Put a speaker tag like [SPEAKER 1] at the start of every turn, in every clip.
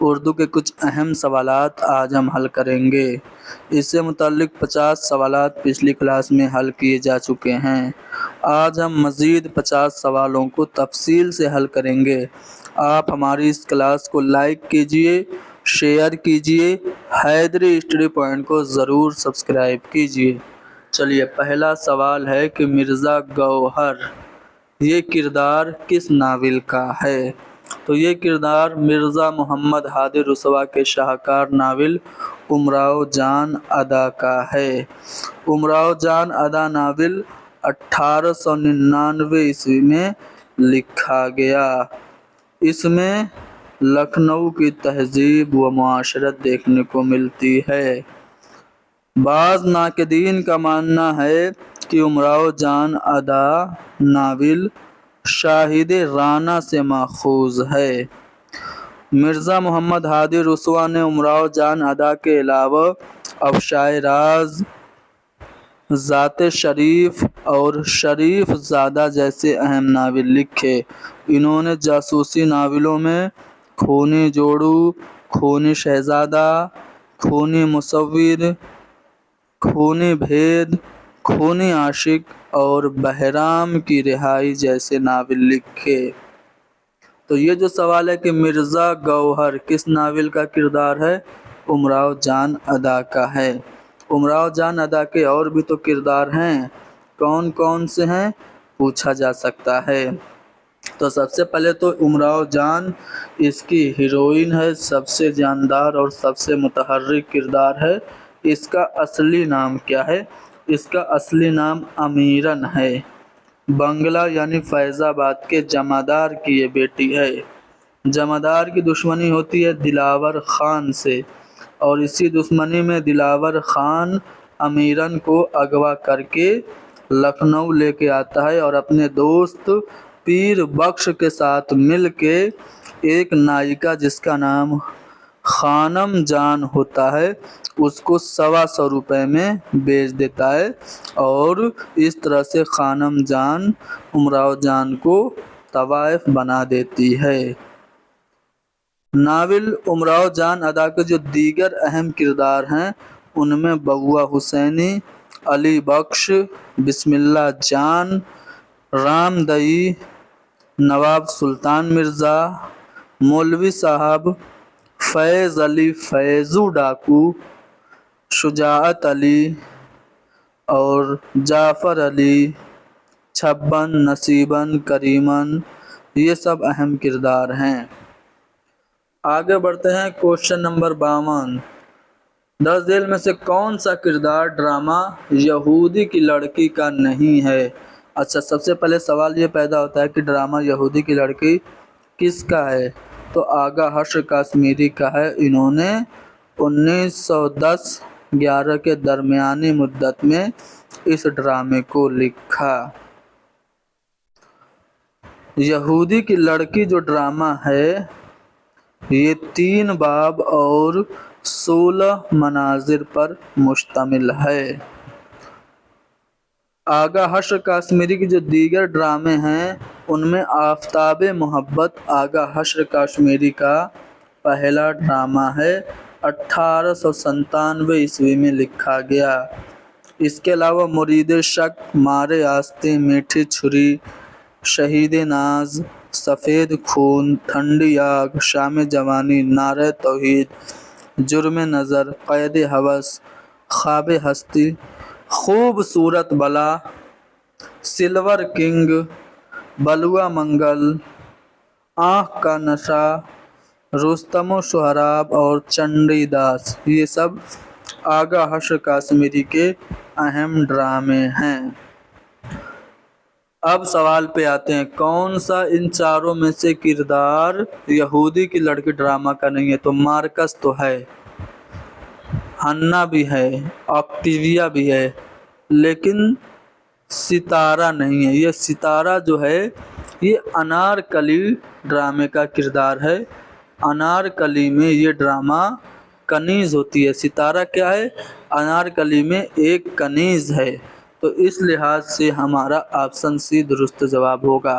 [SPEAKER 1] اردو کے کچھ اہم سوالات آج ہم حل کریں گے۔ اس سے متعلق 50 سوالات پچھلی کلاس میں حل کیے جا چکے ہیں۔ آج ہم مزید 50 سوالوں کو تفصیل سے حل کریں گے۔ آپ ہماری اس کلاس کو لائک کیجئے، شیئر کیجئے، حیدری اسٹڈی پوائنٹ کو ضرور سبسکرائب کیجئے۔ چلیے، پہلا سوال ہے کہ مرزا گوہر یہ کردار کس ناول کا ہے؟ تو یہ کردار مرزا محمد ہادی رسوا کے شاہکار ناول امراؤ جان ادا کا ہے۔ امراؤ جان ادا ناول 1899 عیسوی میں لکھا گیا۔ اس میں لکھنؤ کی تہذیب و معاشرت دیکھنے کو ملتی ہے۔ بعض ناقدین کا ماننا ہے کہ امراؤ جان ادا ناول شاہد رانا سے ماخوذ ہے۔ مرزا محمد ہادی رسوا نے امراؤ جان ادا کے علاوہ افشائے راز، ذات شریف اور شریف زادہ جیسے اہم ناول لکھے۔ انہوں نے جاسوسی ناولوں میں خونی جوڑو، خونی شہزادہ، خونی مصور، خونی بھید، خونی عاشق اور بہرام کی رہائی جیسے ناول لکھے۔ تو یہ جو سوال ہے کہ مرزا گوہر کس ناول کا کردار ہے؟ امراؤ جان ادا کا ہے۔ امراؤ جان ادا کے اور بھی تو کردار ہیں، کون کون سے ہیں پوچھا جا سکتا ہے۔ تو سب سے پہلے تو امراؤ جان اس کی ہیروئن ہے، سب سے جاندار اور سب سے متحرک کردار ہے۔ اس کا اصلی نام کیا ہے؟ اس کا اصلی نام امیرن ہے۔ بنگلہ یعنی فیض آباد کے جمعدار کی یہ بیٹی ہے۔ جمعدار کی دشمنی ہوتی ہے دلاور خان سے، اور اسی دشمنی میں دلاور خان امیرن کو اغوا کر کے لکھنؤ لے کے آتا ہے اور اپنے دوست پیر بخش کے ساتھ مل کے ایک نائکا جس کا نام خانم جان ہوتا ہے اس کو 125 روپے میں بیچ دیتا ہے، اور اس طرح سے خانم جان امراؤ جان کو طوائف بنا دیتی ہے۔ ناول امراؤ جان ادا کے جو دیگر اہم کردار ہیں ان میں بوا حسینی، علی بخش، بسم اللہ جان، رام دئی، نواب سلطان مرزا، مولوی صاحب، فیض علی فیضو ڈاکو، شجاعت علی اور جعفر علی، چھبن، نصیبن، کریمن، یہ سب اہم کردار ہیں۔ آگے بڑھتے ہیں۔ کوشچن نمبر 52، 10 ذیل میں سے کون سا کردار ڈرامہ یہودی کی لڑکی کا نہیں ہے؟ اچھا، سب سے پہلے سوال یہ پیدا ہوتا ہے کہ ڈرامہ یہودی کی لڑکی کس کا ہے؟ تو آغا حشر کشمیری کا ہے۔ انہوں نے 1910-11 کے درمیانی مدت میں اس ڈرامے کو لکھا۔ یہودی کی لڑکی جو ڈرامہ ہے یہ 3 باب اور 16 مناظر پر مشتمل ہے۔ آغا حشر کشمیری کی جو دیگر ڈرامے ہیں ان میں آفتاب محبت آغا حشر کشمیری کا پہلا ڈرامہ ہے، 1897 عیسوی میں لکھا گیا۔ اس کے علاوہ مرید شک، مارے آستین، میٹھی چھری، شہید ناز، سفید خون، ٹھنڈی آگ، شام جوانی، نعرہ توحید، جرم نظر، قید ہوس، خواب ہستی، خوبصورت بلا، سلور کنگ، بلوا منگل، آنکھ کا نشہ، رستم و سہراب اور چنڈی داس، یہ سب آغا حشر کشمیری کے اہم ڈرامے ہیں۔ اب سوال پہ آتے ہیں، کون سا ان چاروں میں سے کردار یہودی کی لڑکی ڈرامہ کا نہیں ہے؟ تو مارکس تو ہے، ہنا بھی ہے، آکٹیویا بھی ہے، لیکن ستارہ نہیں ہے۔ یہ ستارہ جو ہے یہ انارکلی ڈرامے کا کردار ہے۔ انارکلی میں یہ ڈرامہ کنیز ہوتی ہے، ستارہ کیا ہے؟ انارکلی میں ایک کنیز ہے۔ تو اس لحاظ سے ہمارا آپشن سی درست جواب ہوگا۔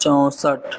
[SPEAKER 1] 64,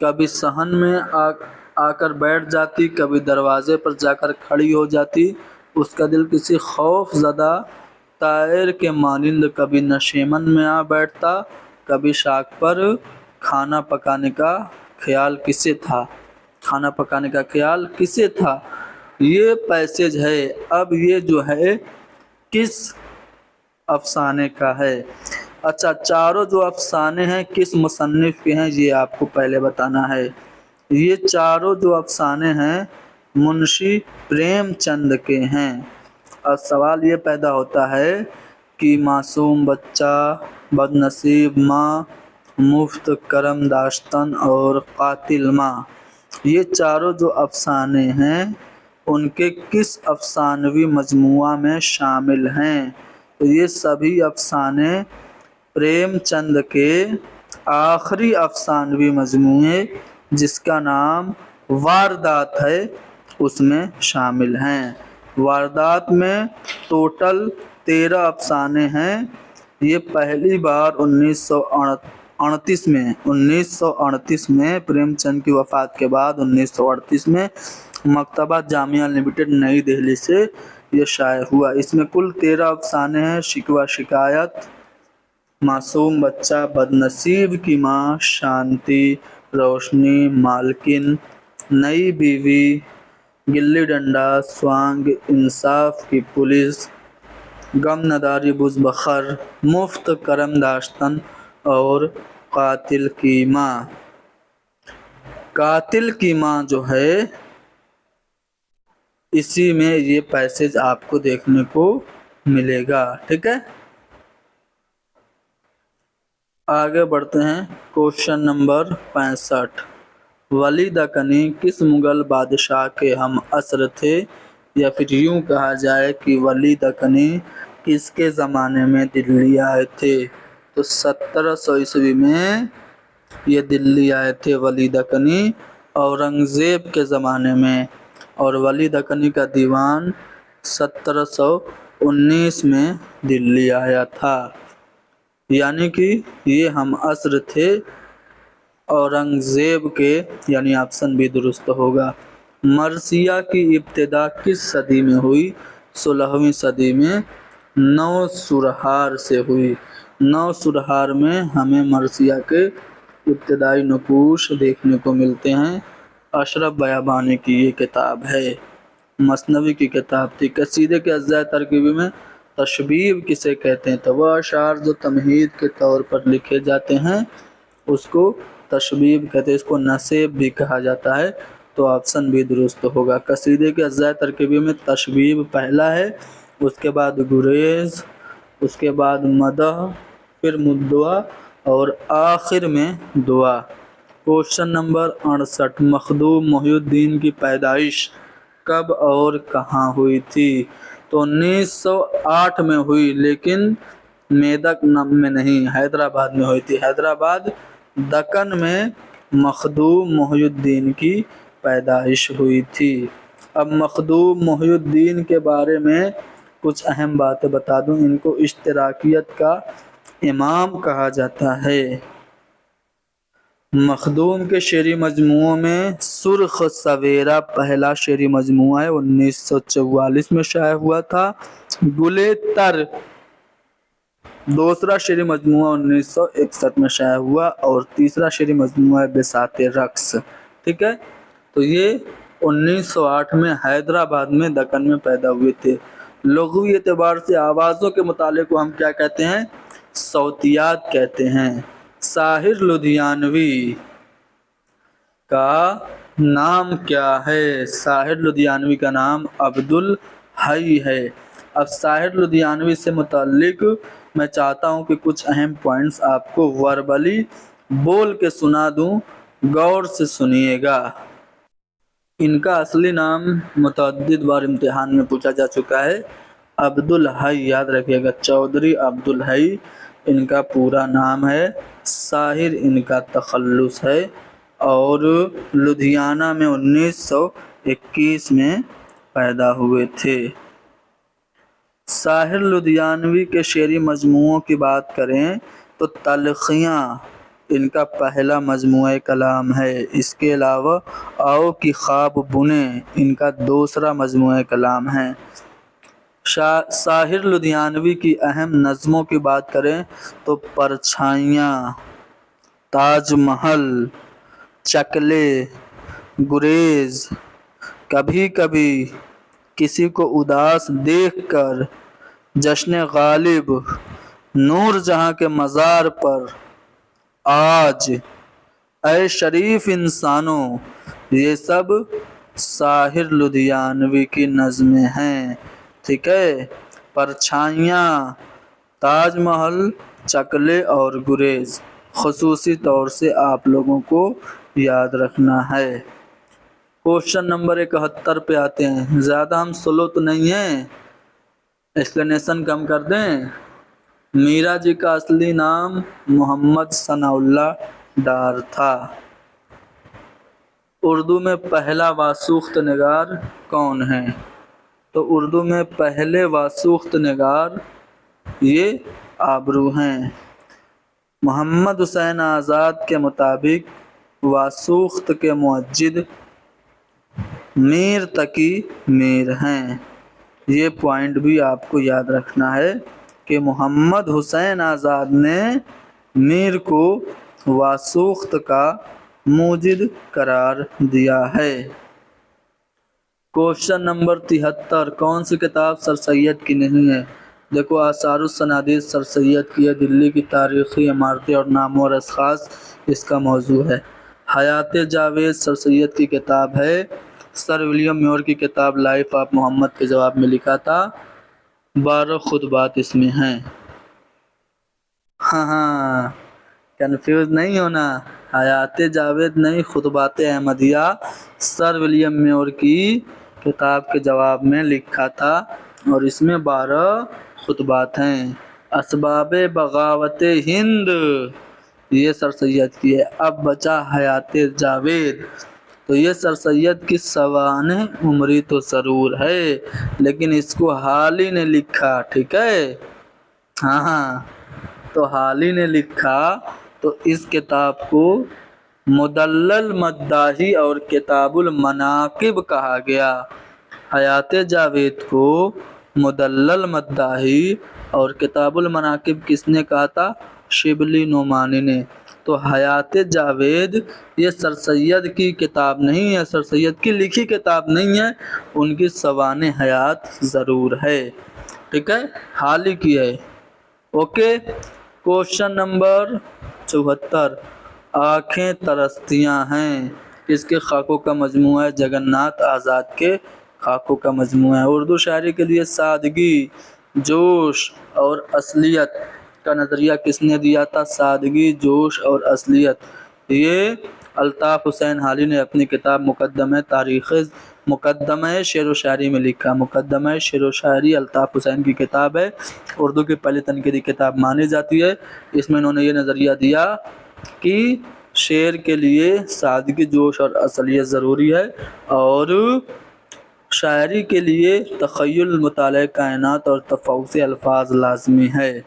[SPEAKER 1] کبھی صحن میں آ کر بیٹھ جاتی، کبھی دروازے پر جا کر کھڑی ہو جاتی۔ اس کا دل کسی خوف زدہ طائر کے مانند کبھی نشیمن میں آ بیٹھتا، کبھی شاخ پر۔ کھانا پکانے کا خیال کسے تھا؟ یہ پیسیج ہے۔ اب یہ جو ہے کس افسانے کا ہے؟ اچھا، چاروں جو افسانے ہیں کس مصنف کے ہیں یہ آپ کو پہلے بتانا ہے۔ یہ چاروں جو افسانے ہیں منشی پریم چند کے ہیں۔ اب سوال یہ پیدا ہوتا ہے کہ معصوم بچہ، بد نصیب ماں، مفت کرم داشتن اور قاتل ماں، یہ چاروں جو افسانے ہیں ان کے کس افسانوی مجموعہ میں شامل ہیں؟ تو یہ سبھی افسانے پریم چند کے آخری افسانوی مجموعے جس کا نام واردات ہے اس میں شامل ہیں۔ واردات میں ٹوٹل 13 افسانے ہیں۔ یہ پہلی بار 1938 میں پریم چند کی وفات کے بعد 1938 میں مکتبہ جامعہ لمیٹڈ نئی دہلی سے یہ شائع ہوا۔ اس میں کل 13 افسانے ہیں۔ شکوہ شکایت، معصوم بچہ، بد نصیب کی ماں، شانتی، روشنی، مالکن، نئی بیوی، گلی ڈنڈا، سوانگ، انصاف کی پولیس، غم نداری بز بخر، مفت کرم داشتن اور قاتل کی ماں۔ قاتل کی ماں جو ہے اسی میں یہ پیسیج آپ کو دیکھنے کو ملے گا، ٹھیک ہے۔ آگے بڑھتے ہیں۔ Question number 65۔ ولی دکنی کس مغل بادشاہ کے ہم عصر تھے؟ یا پھر یوں کہا جائے کہ ولی دکنی کس کے زمانے میں دلی آئے تھے؟ تو 1700 میں یہ دلی آئے تھے ولی دکنی اورنگزیب کے زمانے میں، اور ولی دکنی کا دیوان 1719 میں دلی آیا تھا، یعنی کہ یہ ہم عصر تھے اورنگزیب کے، یعنی آپشن بھی درست ہوگا۔ مرثیہ کی ابتدا کس صدی میں ہوئی؟ 16ویں صدی میں نوسرہار سے ہوئی۔ نوسرہار میں ہمیں مرثیہ کے ابتدائی نقوش دیکھنے کو ملتے ہیں۔ اشرف بیابانی کی یہ کتاب ہے، مثنوی کی کتاب تھی۔ قصیدے کے اجزاء ترکیبی میں تشبیب کسے کہتے ہیں؟ تو وہ اشعار جو تمہید کے طور پر لکھے جاتے ہیں اس کو تشبیب کہتے ہیں، اس کو نسیب بھی کہا جاتا ہے، تو آپشن بھی درست ہوگا۔ قصیدے کے اجزاء ترکیبی میں تشبیب پہلا ہے، اس کے بعد گریز، اس کے بعد مدح، پھر مدعا اور آخر میں دعا۔ Question number 68۔ مخدوم محی الدین کی پیدائش کب اور کہاں ہوئی تھی؟ تو 1908 میں ہوئی، لیکن میدک میں نہیں، حیدرآباد میں ہوئی تھی۔ حیدرآباد دکن میں مخدوم محی الدین کی پیدائش ہوئی تھی۔ اب مخدوم محی الدین کے بارے میں کچھ اہم باتیں بتا دوں۔ ان کو اشتراکیت کا امام کہا جاتا ہے۔ مخدوم کے شعری مجموعوں میں سرخ سویرا پہلا شعری مجموعہ ہے، 1944 میں شائع ہوا تھا۔ گلے تر دوسرا شعری مجموعہ 1961 میں شائع ہوا، اور تیسرا شعری مجموعہ ہے بساط رقص، ٹھیک ہے۔ تو یہ 1908 میں حیدرآباد میں دکن میں پیدا ہوئے تھے۔ لغوی اعتبار سے آوازوں کے متعلق کو ہم کیا کہتے ہیں؟ صوتیات کہتے ہیں۔ ساحر لدھیانوی کا نام کیا ہے؟ ساحر لدھیانوی کا نام عبدالحی ہے۔ اب ساحر لدھیانوی سے متعلق میں چاہتا ہوں کہ کچھ اہم پوائنٹس آپ کو وربلی بول کے سنا دوں، غور سے سنیے گا۔ ان کا اصلی نام متعدد بار امتحان میں پوچھا جا چکا ہے، عبدالحی، یاد رکھیے گا، چودھری عبدالحی ان کا پورا نام ہے۔ ساحر ان کا تخلص ہے، اور لدھیانہ میں 1921 میں پیدا ہوئے تھے۔ ساحر لدھیانوی کے شعری مجموعوں کی بات کریں تو تلخیاں ان کا پہلا مجموعہ کلام ہے۔ اس کے علاوہ آؤ کی خواب بنیں ان کا دوسرا مجموعہ کلام ہے۔ ساحر لدھیانوی کی اہم نظموں کی بات کریں تو پرچھائیاں، تاج محل، چکلے، گریز، کبھی کبھی، کسی کو اداس دیکھ کر، جشن غالب، نور جہاں کے مزار پر، آج، اے شریف انسانوں، یہ سب ساحر لدھیانوی کی نظمیں ہیں۔ ٹھیک ہے، پرچھائیاں، تاج محل، چکلے اور گریز خصوصی طور سے آپ لوگوں کو یاد رکھنا ہے۔ کوشچن نمبر 71 پہ آتے ہیں۔ زیادہ ہم سلو تو نہیں ہیں، ایکسپلینیشن کم کر دیں۔ میرا جی کا اصلی نام محمد ثناء اللہ ڈار تھا۔ اردو میں پہلا واسوخت نگار کون ہے؟ تو اردو میں پہلے واسوخت نگار یہ آبرو ہیں۔ محمد حسین آزاد کے مطابق واسوخت کے موجد میر تقی میر ہیں۔ یہ پوائنٹ بھی آپ کو یاد رکھنا ہے کہ محمد حسین آزاد نے میر کو واسوخت کا موجد قرار دیا ہے۔ کوشچن نمبر 73، کون سی کتاب سر سید کی نہیں ہے؟ دیکھو، آثار الصنادید سر سید کی ہے، دلی کی تاریخی عمارتیں اور نام اور اشخاص اس کا موضوع ہے۔ حیات جاوید سر سید کی کتاب ہے۔ سر ولیم میور کی کتاب لائف آف محمد کے جواب میں لکھا تھا۔ 12 خطبات اس میں ہیں۔ ہاں، کنفیوز نہیں ہونا، حیات جاوید نہیں، خطبات احمدیہ سر ولیم میور کی کتاب کے جواب میں لکھا تھا اور اس میں 12 خطبات ہیں۔ اسباب بغاوت ہند یہ سر سید کی ہے۔ اب بچا حیات جاوید، تو یہ سر سید کی سوانح عمری تو ضرور ہے لیکن اس کو حال ہی نے لکھا۔ ٹھیک ہے، ہاں، تو حال ہی نے لکھا تو اس کتاب کو مدلل مداحی اور کتاب المناقب کہا گیا۔ حیات جاوید کو مدلل مداحی اور کتاب المناقب کس نے کہا تھا؟ شبلی نعمانی نے۔ تو حیات جاوید یہ سر سید کی کتاب نہیں ہے، سر سید کی لکھی کتاب نہیں ہے، ان کی سوانح حیات ضرور ہے۔ ٹھیک ہے، حال ہی کی ہے۔ اوکے، کوشچن نمبر 74، آنکھیں ترسیاں ہیں اس کے خاکوں کا مجموعہ ہے؟ جگن ناتھ آزاد کے خاکوں کا مجموعہ ہے۔ اردو شاعری کے لیے سادگی، جوش اور اصلیت کا نظریہ کس نے دیا تھا؟ سادگی، جوش اور اصلیت یہ الطاف حسین حالی نے اپنی کتاب مقدمہ شعر و شاعری میں لکھا۔ مقدمہ شعر و شاعری الطاف حسین کی کتاب ہے، اردو کی پہلی تنقیدی کتاب مانی جاتی ہے۔ اس میں انہوں نے یہ نظریہ دیا کہ شعر کے لیے سادگی، جوش اور اصلیت ضروری ہے اور شاعری کے لیے تخیل، مطالعہ کائنات اور تفوس الفاظ لازمی ہے۔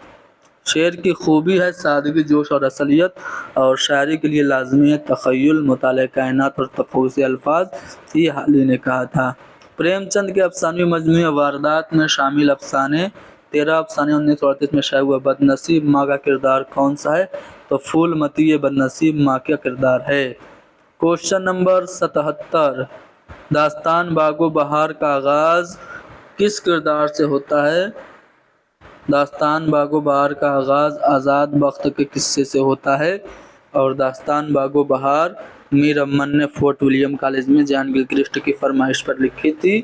[SPEAKER 1] شعر کی خوبی ہے سادگی، جوش اور اصلیت، اور شاعری کے لیے لازمی ہے تخیل، مطالعہ کائنات اور تفوس الفاظ، یہ حالی نے کہا تھا۔ پریم چند کے افسانوی مجموعہ واردات میں شامل افسانے 13 افسانے 1938 میں شائع ہوا۔ بد نصیب ماں کا کردار کون سا ہے؟ تو پھول متی یہ بد نصیب ماں کا کردار ہے۔ کوشچن نمبر 77، داستان باغ و بہار کا آغاز کس کردار سے ہوتا ہے؟ داستان باغ و بہار کا آغاز آزاد بخت کے قصے سے ہوتا ہے اور داستان باغ و بہار میر امن نے فورٹ ولیم کالج میں جان گلکرسٹ کی فرمائش پر لکھی تھی۔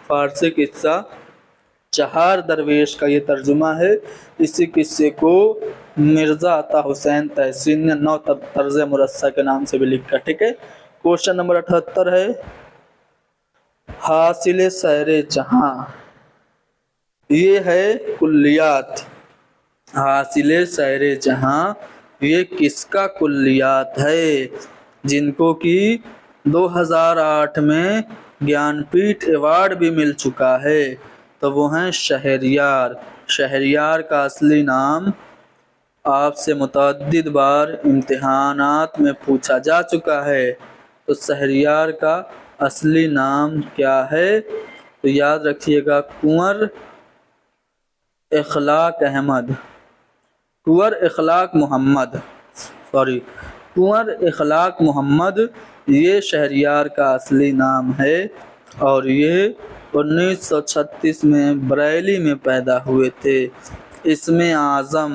[SPEAKER 1] فارسی قصہ چہار درویش کا یہ ترجمہ ہے۔ اسی قصے کو مرزا عطا حسین تحسین نے نو طرز مرصع کے نام سے بھی لکھا۔ ٹھیک ہے، کوشچن نمبر 78 ہے، حاصل سیر جہاں یہ ہے کلیات۔ حاصل سیر جہاں یہ کس کا کلیات ہے؟ جن کو کہ 2008 میں گیان پیٹھ ایوارڈ بھی مل چکا ہے، تو وہ ہیں شہریار۔ شہریار کا اصلی نام آپ سے متعدد بار امتحانات میں پوچھا جا چکا ہے۔ تو شہریار کا اصلی نام کیا ہے؟ تو یاد رکھیے گا کنور اخلاق احمد، کنور اخلاق محمد، کنور اخلاق محمد یہ شہریار کا اصلی نام ہے، اور یہ 1936 میں بریلی میں پیدا ہوئے تھے۔ اسم اعظم،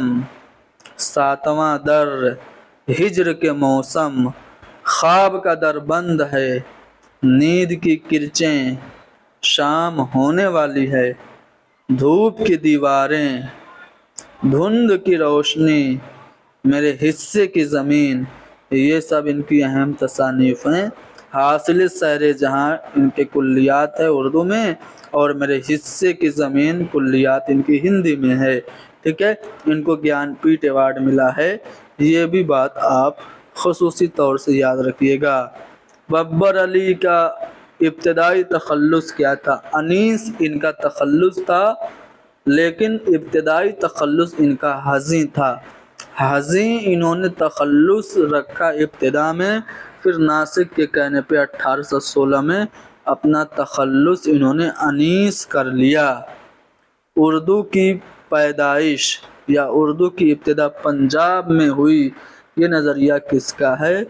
[SPEAKER 1] ساتواں در، ہجر کے موسم، خواب کا در بند ہے، نیند کی کرچیں شام ہونے والی ہے، دھوپ کی دیواریں، دھند کی روشنی، میرے حصے کی زمین، یہ سب ان کی اہم تصانیف ہیں۔ حاصل سیر جہاں ان کے کلیات ہے اردو میں، اور میرے حصے کی زمین کلیات ان کی ہندی میں ہے، ٹھیک ہے۔ ان کو گیان پیٹھ ایوارڈ ملا ہے، یہ بھی بات آپ خصوصی طور سے یاد رکھیے گا۔ ببر علی کا ابتدائی تخلص کیا تھا؟ انیس ان کا تخلص تھا، لیکن ابتدائی تخلص ان کا حزیں تھا۔ حزیں انہوں نے تخلص رکھا ابتدا میں، پھر ناصر کے کہنے پہ 1816 میں اپنا تخلص انہوں نے انیس کر لیا۔ اردو کی پیدائش یا اردو کی ابتدا پنجاب میں ہوئی، یہ نظریہ کس کا ہے؟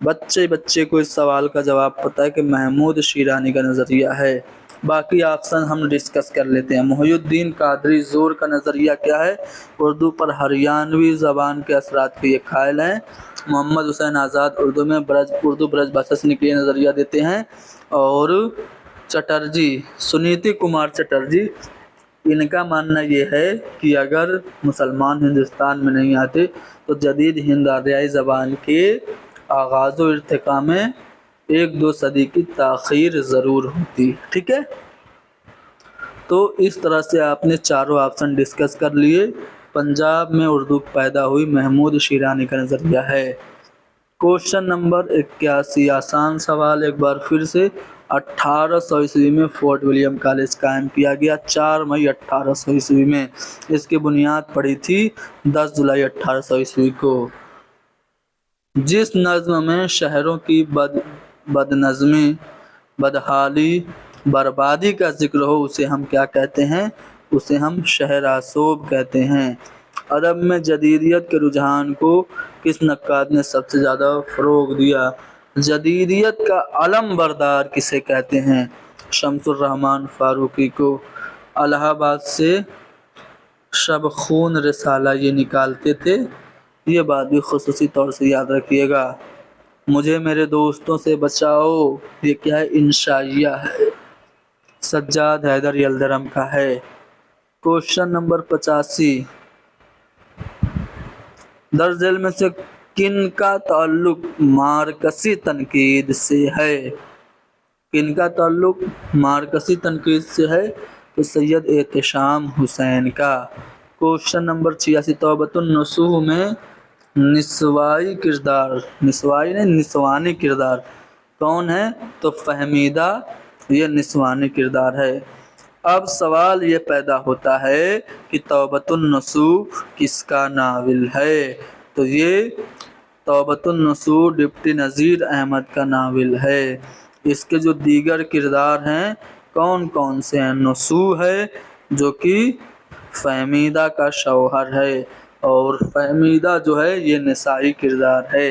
[SPEAKER 1] بچے کو اس سوال کا جواب پتہ ہے کہ محمود شیرانی کا نظریہ ہے۔ باقی آپشن ہم ڈسکس کر لیتے ہیں۔ محی الدین قادری زور کا نظریہ کیا ہے؟ اردو پر ہریانوی زبان کے اثرات کے یہ قائل ہیں۔ محمد حسین آزاد اردو برج بھاشا سے نکلے نظریہ دیتے ہیں۔ اور چٹرجی، سنیتی کمار چٹرجی، ان کا ماننا یہ ہے کہ اگر مسلمان ہندوستان میں نہیں آتے تو جدید ہند آریائی زبان کے آغاز و ارتقاء میں 1-2 صدی کی تاخیر ضرور ہوتی، ٹھیک ہے۔ تو اس طرح سے آپ نے چاروں آپشن ڈسکس کر لیے۔ پنجاب میں اردو پیدا ہوئی، محمود شیرانی کا نظریہ ہے۔ کوشچن نمبر 81، آسان سوال ایک بار پھر سے۔ 1800 عیسوی میں فورٹ ولیم کالج قائم کیا گیا، 4 مئی 1800 عیسوی میں۔ اس کی بنیاد پڑی تھی 10 جولائی 1800 عیسوی کو۔ جس نظم میں شہروں کی بدنظمی، بدحالی، بربادی کا ذکر ہو اسے ہم کیا کہتے ہیں؟ اسے ہم شہر آسوب کہتے ہیں۔ ادب میں جدیدیت کے رجحان کو کس نقاد نے سب سے زیادہ فروغ دیا؟ جدیدیت کا علم بردار کسے کہتے ہیں؟ شمس الرحمن فاروقی کو۔ الہ آباد سے شب خون رسالہ یہ نکالتے تھے، یہ بات بھی خصوصی طور سے یاد رکھیے گا۔ مجھے میرے دوستوں سے بچاؤ، یہ کیا ہے؟ انشائیہ ہے، سجاد حیدر یلدرم کا ہے۔ کوشچن نمبر 85، درج ذیل میں سے کن کا تعلق مارکسی تنقید سے ہے؟ کن کا تعلق مارکسی تنقید سے ہے؟ تو سید احتشام حسین کا۔ کوشچن نمبر 86، توبۃ النصوح میں نسوائی کردار، نسوائی نہیں نسوانی کردار کون ہے؟ تو فہمیدہ یہ نسوانی کردار ہے۔ اب سوال یہ پیدا ہوتا ہے کہ توبۃ النصوح کس کا ناول ہے؟ تو یہ توبۃ النصوح ڈپٹی نذیر احمد کا ناول ہے۔ اس کے جو دیگر کردار ہیں کون کون سے ہیں؟ نصوح ہے جو کہ فہمیدہ کا شوہر ہے، اور فہمیدہ جو ہے یہ نسائی کردار ہے۔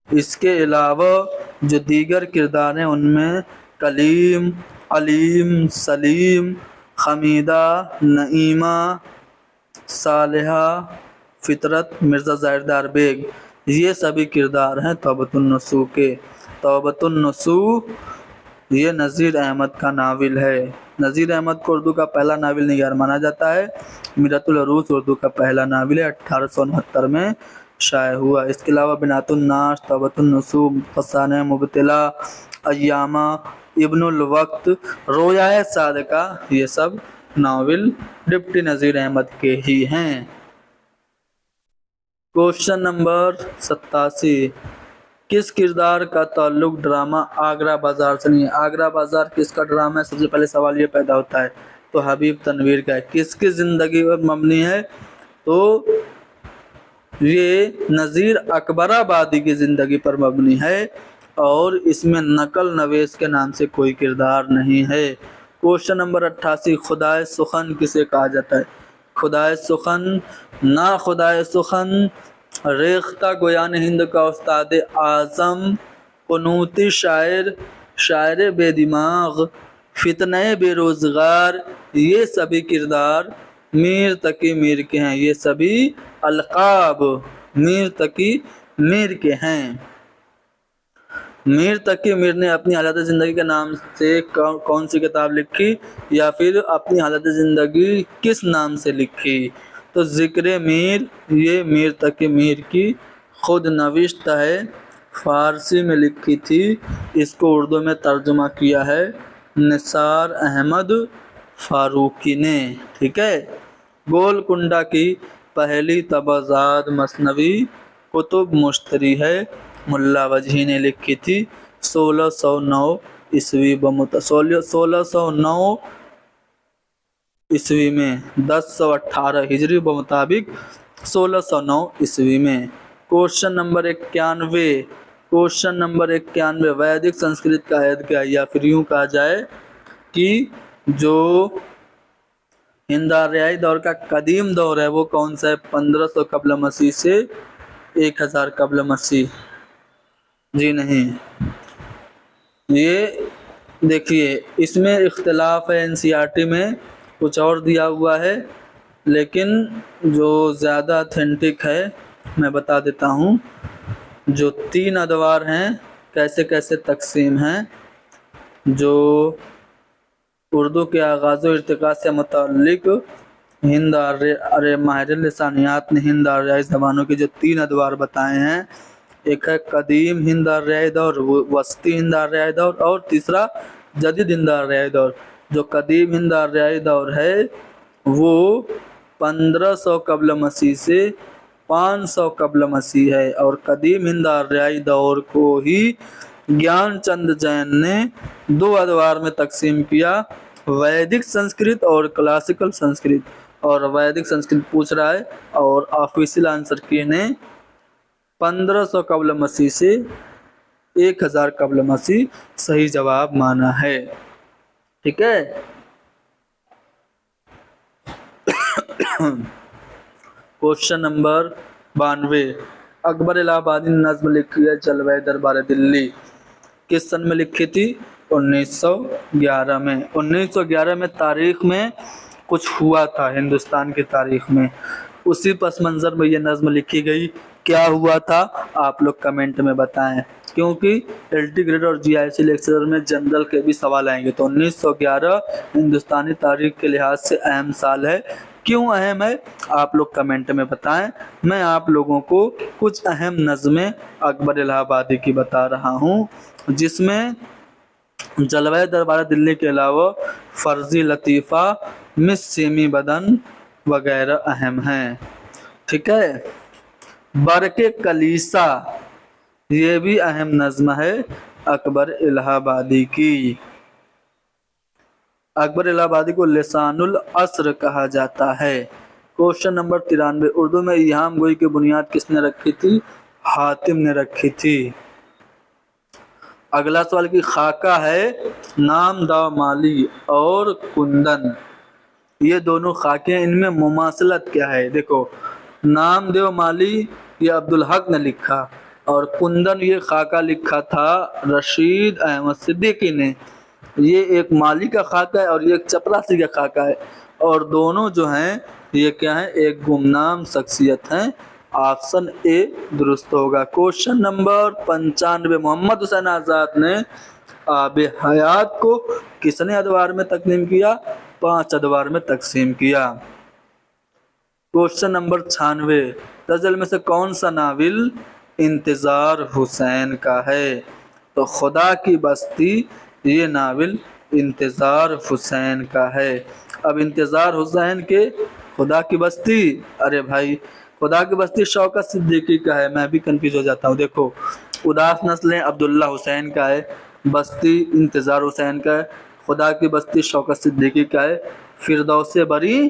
[SPEAKER 1] اس کے علاوہ جو دیگر کردار ہیں ان میں کلیم، علیم، سلیم، حمیدہ، نعیمہ، صالحہ، فطرت، مرزا ظاہردار بیگ، یہ سبھی کردار ہیں توبۃ النصوح کے۔ توبۃ النصوح یہ نذیر احمد کا ناول ہے۔ نذیر احمد کو اردو کا پہلا ناول نگار مانا جاتا ہے۔ میرۃ العروض اردو کا پہلا ناول ہے، 1869 میں شائع ہوا۔ اس کے علاوہ بنات الناس، توبۃ النصوح، فسانہ مبتلا، ایامہ، ابن الوقت، رویائے صادقہ، یہ سب ناول ڈپٹی نذیر احمد کے ہی ہیں۔ کوشچن نمبر 87، کس کردار کا تعلق ڈرامہ آگرہ بازار سے نہیں ہے؟ آگرہ بازار کس کا ڈرامہ ہے؟ سب سے پہلے سوال یہ پیدا ہوتا ہے، تو حبیب تنویر کا ہے۔ کس کی زندگی پر مبنی ہے؟ تو یہ نذیر اکبر آبادی کی زندگی پر مبنی ہے اور اس میں نقل نویس کے نام سے کوئی کردار نہیں ہے۔ کوشچن نمبر 88، خدائے سخن کسے کہا جاتا ہے؟ خدائے سخن، نا خدائے سخن، ریختہ گویان ہند کا استاد اعظم، قنوتی شاعر، شاعر بے دماغ، فتنہ بے روزگار، یہ سبھی کردار میر تقی میر کے ہیں۔ یہ سبھی القاب میر تقی میر کے ہیں۔ میر تقی میر نے اپنی حالت زندگی کے نام سے کون سی کتاب لکھی یا پھر اپنی حالت زندگی کس نام سے لکھی؟ تو ذکر میر، یہ میر تقی میر کی خود نوشت ہے، فارسی میں لکھی تھی، اس کو اردو میں ترجمہ کیا ہے نثار احمد فاروقی نے، ٹھیک ہے۔ گولکنڈہ کی پہلی طبعزاد مثنوی کتب مشتری ہے، ملا وجہی نے لکھی تھی 1609 عیسوی 1609 عیسوی میں، 1018 ہجری بمطابق 1609 عیسوی میں۔ کوشچن نمبر 91، کوشچن نمبر 91، ویدک سنسکرت کا عہد کیا ہے؟ یا پھر یوں کہا جائے کہ جو ہند آریائی دور کا قدیم دور ہے وہ کون سا ہے؟ 1500 قبل مسیح سے 1000 قبل مسیح؟ جی نہیں، یہ دیکھیے اس میں اختلاف ہے، NCERT میں کچھ اور دیا ہوا ہے، لیکن جو زیادہ اتھینٹک ہے میں بتا دیتا ہوں۔ جو 3 ادوار ہیں کیسے کیسے تقسیم ہیں، جو اردو کے آغاز و ارتقاء سے متعلق ماہر لسانیات نے ہند آریائی زبانوں کے جو 3 ادوار بتائے ہیں، ایک ہے قدیم ہند آریائی دور، وسطی ہند آریائی دور، اور تیسرا جدید ہند آریائی دور۔ جو قدیم ہند آریائی دور ہے وہ 1500 قبل مسیح سے 500 قبل مسیح ہے، اور قدیم ہند آریائی دور کو ہی گیان چند جین نے 2 ادوار میں تقسیم کیا، ویدک سنسکرت اور کلاسیکل سنسکرت، اور ویدک سنسکرت پوچھ رہا ہے اور آفیشیل آنسر کی نے 1500 قبل مسیح سے 1000 قبل مسیح صحیح جواب مانا ہے، ٹھیک ہے۔ کوشچن نمبر 92، اکبر الہ آبادی نے نظم لکھی ہے جلوہ دربار دلی، کس سن میں لکھی تھی؟ 1911 میں۔ 1911 میں تاریخ میں کچھ ہوا تھا ہندوستان کی تاریخ میں، اسی پس منظر میں یہ نظم لکھی گئی۔ کیا ہوا تھا آپ لوگ کمنٹ میں بتائیں، کیونکہ LT گریڈ اور GIC لیکچرر میں جنرل کے بھی سوال آئیں گے۔ تو 1911 ہندوستانی تاریخ کے لحاظ سے اہم سال ہے، کیوں اہم ہے آپ لوگ کمنٹ میں بتائیں۔ میں آپ لوگوں کو کچھ اہم نظمیں اکبر الہ آبادی کی بتا رہا ہوں، جس میں جلوہ دربار دلی کے علاوہ فرزی لطیفہ، مس سیمی بدن وغیرہ اہم ہیں، ٹھیک ہے۔ برق کلیسا، یہ بھی اہم نظم ہے اکبر الہ آبادی کی۔ اکبر الہ آبادی کو لسان العصر کہا جاتا ہے۔ کوشچن نمبر 93، اردو میں ایہام گوئی کی بنیاد کس نے رکھی تھی؟ حاتم نے رکھی تھی۔ اگلا سوال کی خاکہ ہے نام داو مالی اور کندن، یہ دونوں خاکے ہیں، ان میں مماثلت کیا ہے؟ دیکھو نام دیو مالی یہ عبدالحق نے لکھا، اور کندن یہ خاکہ لکھا تھا رشید احمد صدیقی نے۔ یہ ایک مالی کا خاکہ ہے اور یہ ایک چپراسی کا خاکہ ہے، اور دونوں جو ہیں یہ کیا ہیں؟ ایک گمنام شخصیت ہیں۔ آپشن اے درست ہوگا۔ کوشچن نمبر 95، محمد حسین آزاد نے آب حیات کو کتنے ادوار میں تقسیم کیا؟ 5 ادوار میں تقسیم کیا۔ کوشچن نمبر 96، غزل میں سے کون سا ناول انتظار حسین کا ہے؟ تو خدا کی بستی، یہ ناول انتظار حسین کا ہے۔ اب انتظار حسین کے خدا کی بستی، ارے بھائی خدا کی بستی شوکت صدیقی کا ہے، میں بھی کنفیوز ہو جاتا ہوں۔ دیکھو اداس نسلیں عبداللہ حسین کا ہے، بستی انتظار حسین کا ہے، خدا کی بستی شوکت صدیقی کا ہے، فردوس بری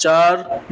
[SPEAKER 1] 4,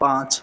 [SPEAKER 1] 5,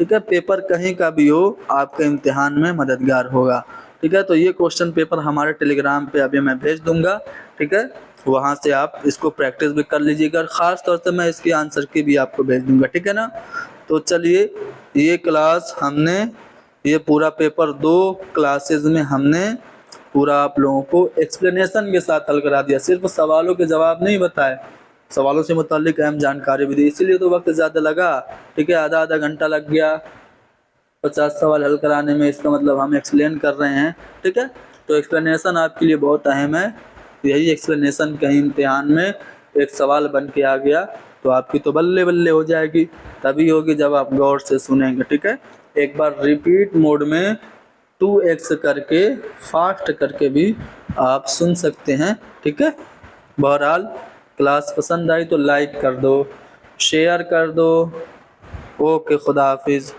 [SPEAKER 1] ٹھیک ہے، پیپر کہیں کا بھی ہو آپ کے امتحان میں مددگار ہوگا. ٹھیک ہے، تو یہ کوشچن پیپر ہمارے ٹیلی گرام پہ ابھی میں بھیج دوں گا. ٹھیک ہے، وہاں سے آپ اس کو پریکٹس بھی کر لیجیے گا. خاص طور سے میں اس کی آنسر کی بھی آپ کو بھیج دوں گا. ٹھیک ہے نا. تو چلیے، یہ کلاس ہم نے یہ پورا پیپر 2 کلاسز میں ہم نے پورا آپ لوگوں کو ایکسپلینیشن کے ساتھ حل کرا دیا. صرف سوالوں کے جواب نہیں بتائے، سوالوں سے متعلق اہم جانکاری بھی دی. اسی لیے تو وقت زیادہ لگا. ٹھیک ہے، آدھا گھنٹہ لگ گیا 50 سوال حل کرانے میں. اس کا مطلب ہم ایکسپلین کر رہے ہیں. ٹھیک ہے، تو ایکسپلینیشن آپ کے لیے بہت اہم ہے. یہی ایکسپلینیشن کہیں امتحان میں ایک سوال بن کے آ گیا تو آپ کی تو بلے بلے ہو جائے گی. تبھی ہوگی جب آپ غور سے سنیں گے. ٹھیک ہے، ایک بار ریپیٹ موڈ میں 2x کر کے فاسٹ کر کے بھی آپ سن سکتے ہیں. ٹھیک ہے، بہرحال کلاس پسند آئی تو لائک کر دو، شیئر کر دو. اوکے، خدا حافظ.